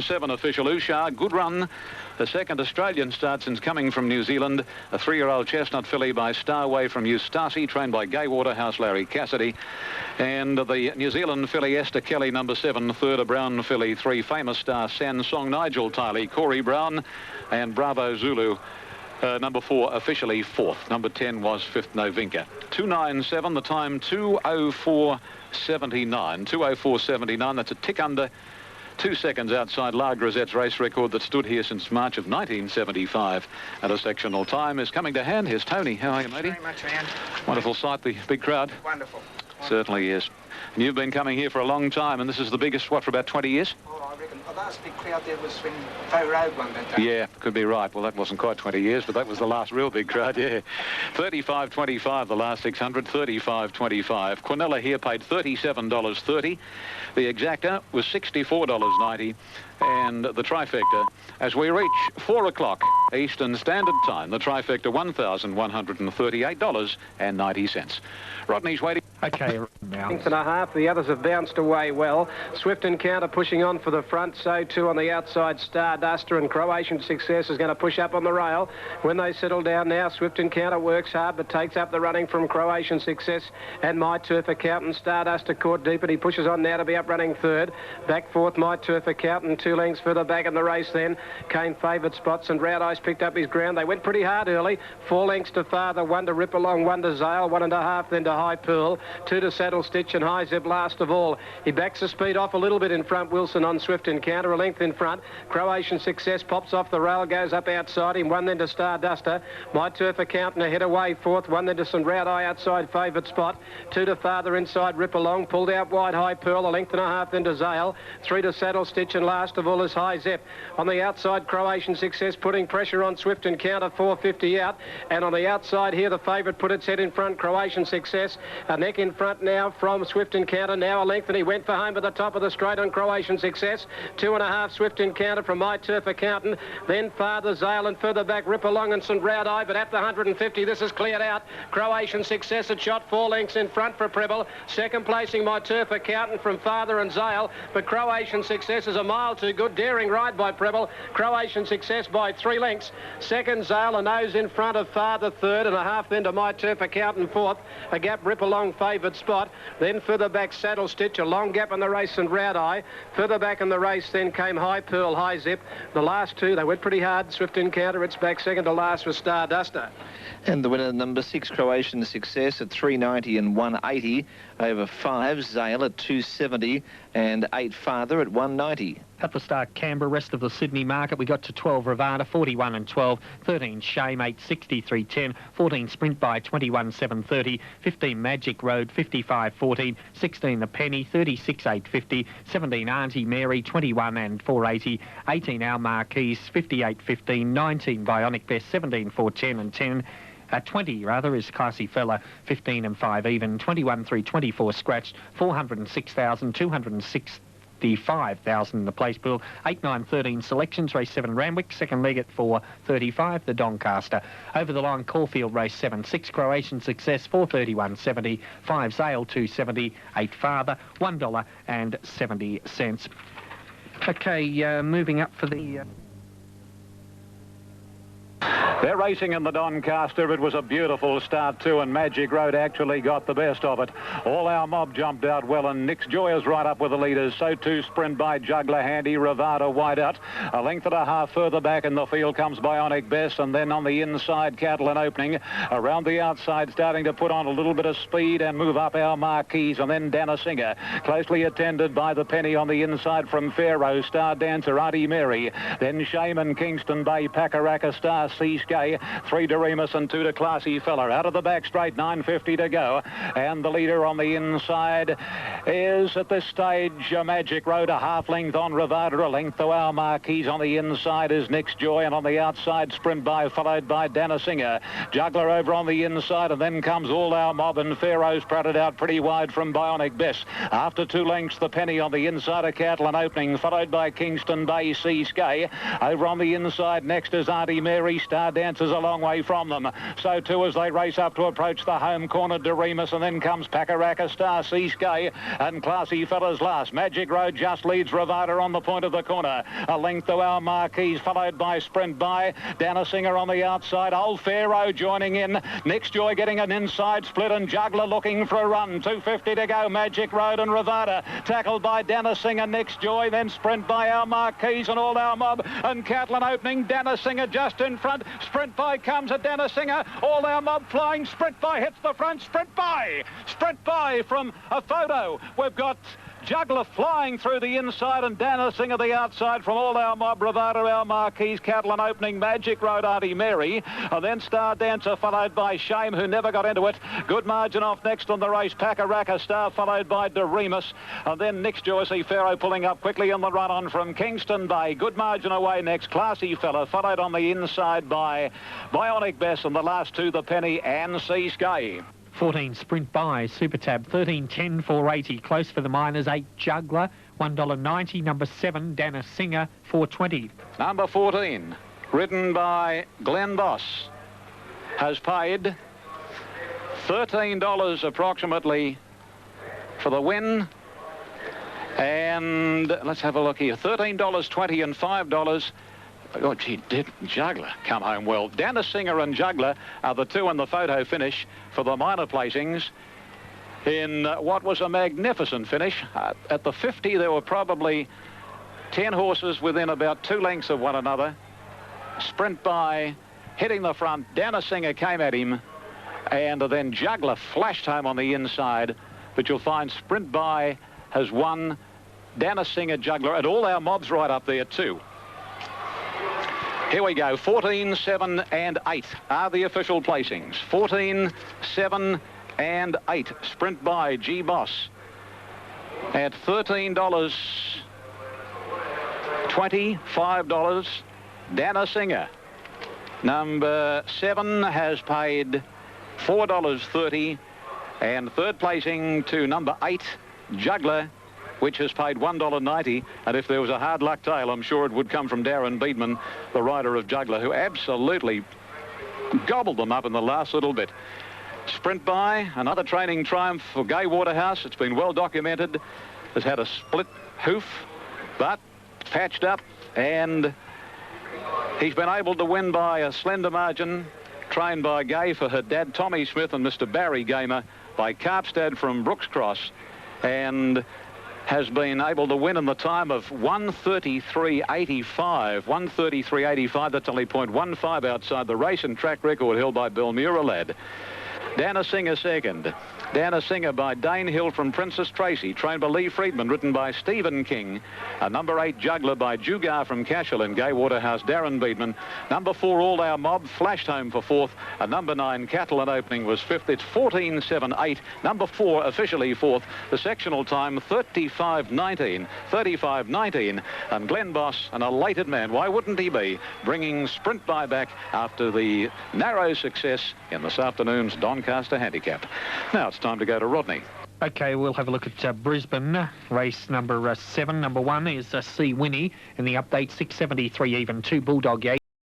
7 official Usha, good run. The second Australian start since coming from New Zealand. A 3-year-old chestnut filly by Starway from Eustasi, trained by Gay Waterhouse Larry Cassidy. And the New Zealand filly Esther Kelly, number 7. Third, a brown filly 3, Famous Star Sansong, Nigel Tiley, Corey Brown, and Bravo Zulu. Number 4 officially 4th. Number 10 was 5th Novinka. 297, the time 2:04.79. 2:04.79, that's a tick under 2 seconds outside La Grisette's race record that stood here since March of 1975. And a sectional time is coming to hand. Here's Tony. How are you, matey? Very much, Ian. Wonderful sight, the big crowd. Wonderful. Certainly is. And you've been coming here for a long time, and this is the biggest, what, for about 20 years? Oh, I reckon the last big crowd there was when Bow Road won that day. Yeah, could be right. Well, that wasn't quite 20 years, but that was the last real big crowd, yeah. 35.25 the last 600, 35.25. Quinella here paid $37.30. The exacta was $64.90. And the trifecta, as we reach 4 o'clock Eastern Standard Time, the trifecta $1,138.90. Rodney's waiting. Okay, now. And a half. The others have bounced away well. Swift Encounter pushing on for the front. So too on the outside, Starduster, and Croatian Success is going to push up on the rail. When they settle down now, Swift Encounter works hard but takes up the running from Croatian Success and My Turf Accountant. Starduster caught deep, and he pushes on now to be up running third. Back fourth, My Turf Accountant. 2 lengths further back in the race then came Favoured Spots, and Round Eyes picked up his ground. They went pretty hard early. 4 lengths to Father, 1 to Rip Along, 1 to Zale, 1.5 then to High Pearl, 2 to Saddle Stitch, and High Zip last of all. He backs the speed off a little bit in front. Wilson on Swift Encounter, a length in front. Croatian Success pops off the rail, goes up outside him. 1 then to Starduster. My Turf Accountant ahead away fourth. 1 then to St Round Eye outside Favoured Spot. 2 to Father inside Rip Along. Pulled out wide High Pearl, a length and a half then to Zale. 3 to Saddle Stitch, and last of all is High Zip. On the outside, Croatian Success putting pressure on Swift Encounter, 4.50 out. And on the outside here, the favourite put its head in front, Croatian Success. A neck in front now from Swift Encounter, now a length, and he went for home at the top of the straight on Croatian Success. 2.5 Swift Encounter from My Turf Accountant. Then Father Zale, and further back Rip Along and St Round Eye, but at the 150 this is cleared out. Croatian Success had shot 4 lengths in front for Preble. Second placing My Turf Accountant from Father and Zale, but Croatian Success is a mile too good. Daring ride by Preble. Croatian Success by 3 lengths. Second Zale, a nose in front of Father, 3.5 then to My Turf Accountant, 4th. A gap Rip Along Favoured Spot. Then further back Saddle Stitch, a long gap in the race, and Round Eye. Further back in the race then came High Pearl, High Zip. The last two, they went pretty hard. Swift Encounter, it's back second to last was Starduster. And the winner, number 6, Croatian Success at 390 and 180. Over 5, Zale at 270 and 8 Father at 190. At the start, Canberra, rest of the Sydney market, we got to 12 Ravana, 41 and 12, 13 Shame, 8, 63.10, 14 Sprint by 21, 7.30, 15 Magic Road, 55, 14, 16 The Penny, 36, 8.50, 17 Auntie Mary, 21 and 4.80, 18 Our Marquise, 58, 15, 19 Bionic Best, 17, 4, 10 and 10. 20 rather is Classy Fella, 15 and 5 even, 21 3 24 scratched, 406,265,000 in the place pool, 8 9 13 selections, race 7 Randwick, second leg at 4.35 the Doncaster. Over the line Caulfield race 7 6 Croatian Success, 4.31.70, 5 Zale 2.70, 8 Father $1.70. Okay, moving up for the. They're racing in the Doncaster. It was a beautiful start too, and Magic Road actually got the best of it. All Our Mob jumped out well, and Nick's Joy is right up with the leaders. So too Sprint by Juggler Handy, Ravada wide out. A length and a half further back in the field comes Bionic Best, and then on the inside Catalan opening. Around the outside starting to put on a little bit of speed and move up Our Marquise, and then Dana Singer. Closely attended by the Penny on the inside from Pharaoh, Star Dancer, Auntie Mary. Then Shaman, Kingston Bay, Pakaraka, Star Seascape. 3 to Remus and 2 to Classy Fella. Out of the back straight, 9.50 to go. And the leader on the inside is at this stage Magic Road, a half length on Ravada, a length to Our Marquise. On the inside is Nick's Joy, and on the outside Sprint by, followed by Dana Singer. Juggler over on the inside, and then comes All Our Mob, and Pharaoh's pratted out pretty wide from Bionic Best. After 2 lengths, the Penny on the inside of Catalan opening, followed by Kingston Bay, Seascape. Over on the inside next is Auntie Mary, Star Dancer's a long way from them. So too as they race up to approach the home corner, Doremus, and then comes Pakaraka Star, Seasky, and Classy Fellas last. Magic Road just leads Ravada on the point of the corner. A length to Our Marquis, followed by Sprint By. Dana Singer on the outside. Old Pharaoh joining in. Next Joy getting an inside split, and Juggler looking for a run. 2:50 to go. Magic Road and Ravada tackled by Dana Singer. Next Joy, then Sprint By, Our Marquis, and All Our Mob, and Catlin opening. Dana Singer just in front. Sprint By comes at Dana Singer. All Our Mob flying. Sprint By hits the front. Sprint By from a photo. We've got Juggler flying through the inside and Dana Singer the outside from All Our Mob, Ravada, Our Marquis, Catlin opening, Magic Road, Auntie Mary, and then Star Dancer followed by Shame, who never got into it. Good margin off next on the race. Pakaraka Star followed by Doremus, and then Nick's Joycey Pharaoh pulling up quickly in the run on from Kingston Bay. Good margin away next. Classy Fella followed on the inside by Bionic Bess, and the last two, the Penny and Seasky. 14 Sprint By, Super Tab, 13.10, 480. Close for the Miners, 8 Juggler, $1.90. Number 7, Dana Singer, 420. Number 14, ridden by Glenn Boss, has paid $13 approximately for the win. And let's have a look here. $13.20 and $5. Oh, gee, did Juggler come home well? Dana Singer and Juggler are the two in the photo finish for the minor placings in what was a magnificent finish. At the 50, there were probably 10 horses within about 2 lengths of one another. Sprint By hitting the front. Dana Singer came at him, and then Juggler flashed home on the inside. But you'll find Sprint By has won. Dana Singer, Juggler, and All Our Mobs right up there too. Here we go. 14, 7 and 8 are the official placings. 14, 7 and 8. Sprint By G Boss at $13.20, $5. Dana Singer. Number 7 has paid $4.30, and third placing to number 8, Juggler, which has paid $1.90, and if there was a hard luck tale, I'm sure it would come from Darren Beedman, the rider of Juggler, who absolutely gobbled them up in the last little bit. Sprint By, another training triumph for Gay Waterhouse. It's been well documented. Has had a split hoof, but patched up, and he's been able to win by a slender margin, trained by Gay for her dad, Tommy Smith, and Mr. Barry Gamer, by Carpstad from Brooks Cross, and has been able to win in the time of 1:33.85. 1:33.85, that's only 0.15 outside the race and track record held by Belmura lad. Dana Singer second. Dana Singer by Dane Hill from Princess Tracy, trained by Lee Friedman, written by Stephen King. A number 8 Juggler by Jugar from Cashel in Gay Waterhouse, Darren Beedman. Number 4 All Our Mob flashed home for 4th. A number 9 Catlin opening was 5th. It's 14.7.8. Number 4 officially 4th. The sectional time 35.19. 35.19. And Glenn Boss, an elated man, why wouldn't he be, bringing Sprint By back after the narrow success in this afternoon's Doncaster Handicap. Now it's time to go to Rodney. Okay, we'll have a look at Brisbane, race number 7. Number 1 is C Winnie in the update, 673 even, 2 Bulldog Yates.